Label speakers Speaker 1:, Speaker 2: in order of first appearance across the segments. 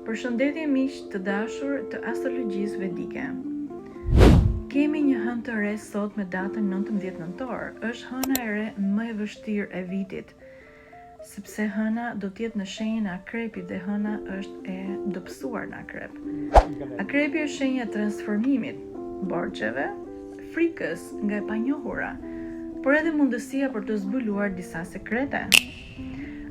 Speaker 1: Përshëndetje miq të dashur të astrologjisë vedike. Kemi një hënë të re sot me datën 19 nëntor. Është hëna e re më e vështirë e vitit, sepse hëna do të jetë në shenjën e Akrepit dhe hëna është e dobësuar në Akrep. Akrepi është shenja e transformimit, borxheve, frikës nga e panjohura, por edhe mundësia për të zbuluar disa sekrete.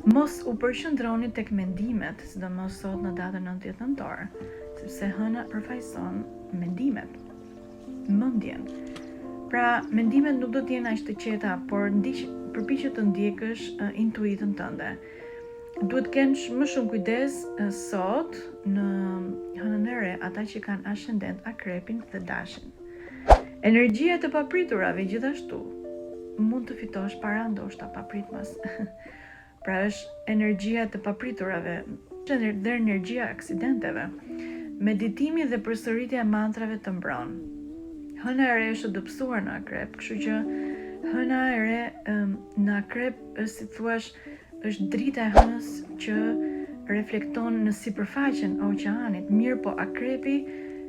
Speaker 1: Mos u përqendroni tek mendimet, sidomos sot në datën 19 nëntor, sepse hëna përfaqëson mendimet, mendjen. Pra, mendimet nuk do të jenë aq të qeta, por përpiqet të ndjekësh intuitën tënde. Duhet kenë më shumë kujdes sot në hënën e re ata që kanë ascendent Akrepin dhe Dashin. Energjia të papriturave gjithashtu mund të fitosh para ndoshta papritmas. Pra është energjia të papriturave dhe energjia aksidenteve. Meditimi dhe përsëritja e mantrave të mbron. Hëna e re është dobësuar në Akrep, kështu që hëna e re në Akrep është, si thua, është drita e hënës që reflekton në sipërfaqen e oqeanit. Mirë po Akrepi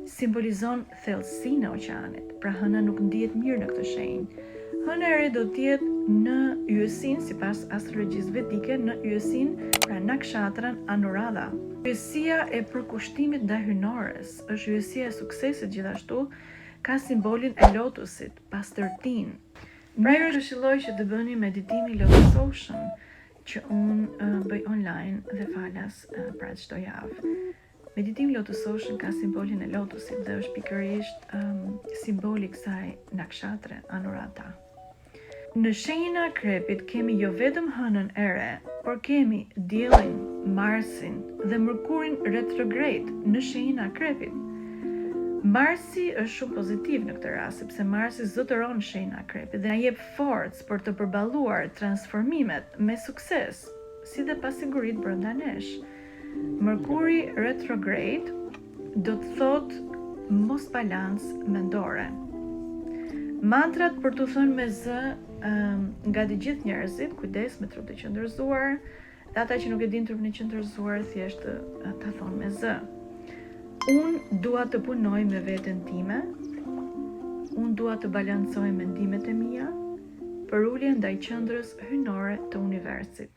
Speaker 1: simbolizon thellësinë e oqeanit. Pra hëna nuk ndihet mirë në këtë shenjë. Hëna e re do të jetë në yjesin, sipas astrologjisë vedike, në yjesin, pra nakshatran Anuradha. Yjesia e përkushtimit ndaj hynores, është yjesia e suksesit gjithashtu, ka simbolin e lotusit, pastërtinë. Pra ju këshilloj që të bëni meditimi Lotus Ocean, që unë bëj online dhe falas pra çdo javë. Meditimi Lotus Ocean ka simbolin e lotusit dhe është pikërisht simboli kësaj nakshatre Anuradha. Në shenjën e Akrepit kemi jo vetëm hënën e re, por kemi Diellin, Marsin dhe Mërkurin retrograde në shenjën e Akrepit. Marsi është shumë pozitiv në këtë rast, sepse Marsi zotëron shenjën e Akrepit dhe na jep forcë për të përballuar transformimet me sukses, si dhe pasiguritë brenda nesh. Mërkuri retrograde do të thotë mos balancë mendore. Mantrat për të thënë me zë nga të gjithë njerëzit, kujdes me trupin e qëndërzuar, dhe ata që nuk e din trupin e qëndërzuar thjesht ta thonë me zë. Unë dua të punoj me veten time, unë dua të balancoj mendimet e mia për ulje ndaj qendrës hynore të universit.